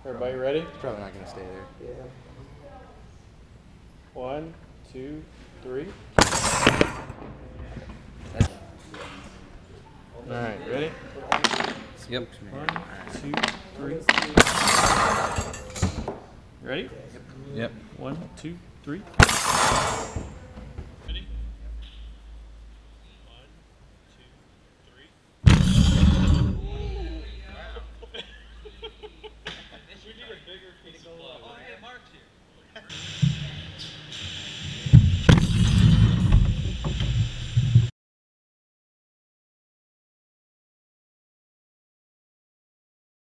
Everybody ready? It's probably not gonna stay there. Yeah. 1, 2, 3. All right, ready? Yep. 1, 2, 3. Ready? Yep. 1, 2, 3. Ready? 1, 2, 3. We need a bigger piece of blood. Oh, hey, Mark's here.